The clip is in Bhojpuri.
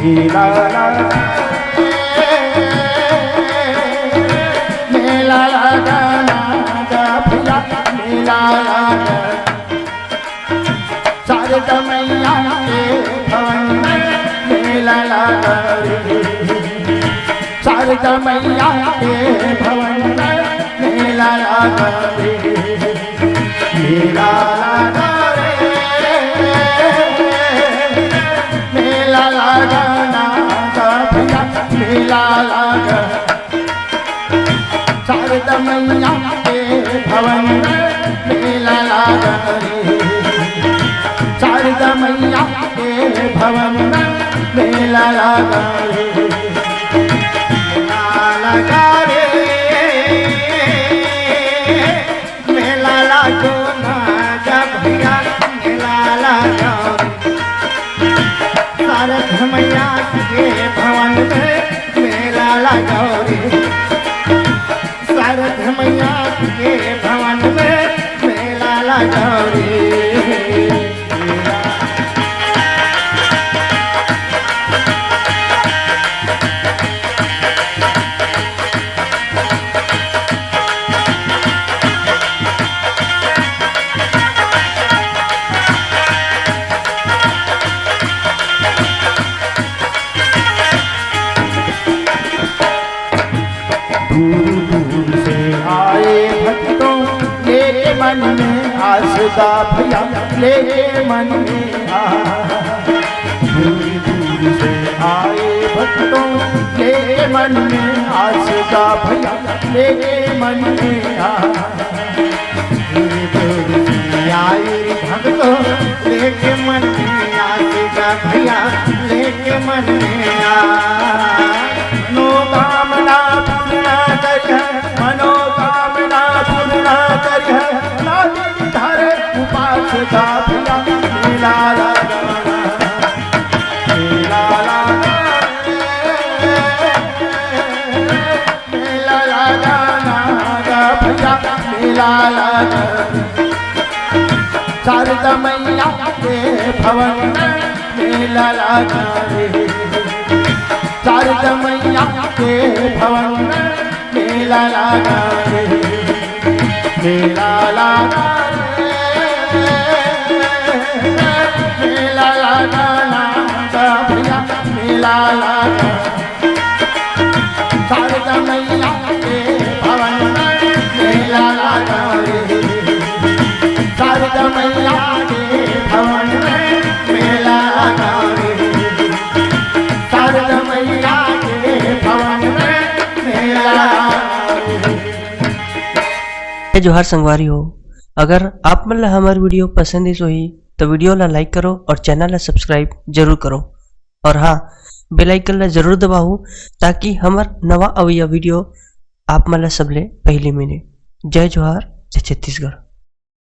मेला लगा मेला लगाना गा भैया मेला लगा शारदा मैया के भवन में मेला लगा शारदा मैया के भवन में मेला लगा मेला लगा मेला लगाना गा भैया मेला लगा शारदा मैया के भवन में मेला लगा शारदा मैया के भवन में मेला लगा लगा रे मेला लागो ना गा भैया मेला लगा शारदा मैया के भवन में मेला लगा रे शारदा मैया के भवन में मेला लगा रे दूर दूर से आए भक्तों लेके मन में आसदा भैया लेके मन में दूर दूर से आए भक्तों लेके मन में आसदा भैया लेके मन में आए भक्तों लेके मन में आसदा भैया लेके मन में मनोकामना पूर्ण करिह मनोकामना पूर्ण करिह नादी धर उपास का भैया मेला लगाना मेला लगाना गा भैया मेला लगाना शारदा मैया के भवन में मेला लगाना शारदा मैया के भवन में मेला लगा मेला लगा मेला लगाना गा भैया मेला लगा शारदा मैया के भवन में मेला लगा शारदा मैया के भवन में मेला लगा शारदा मैया के भवन में मेला। जोहार संगवारी हो, अगर आप मन ला हमार वीडियो पसंद ही सोही तो वीडियो ला लाइक करो और चैनल ला सब्सक्राइब जरूर करो और हाँ बेल आइकन ला जरूर दबाओ ताकि हमार नवा अवैया वीडियो आप मन ला सबले पहले मिले। जय जोहार, जय छत्तीसगढ़।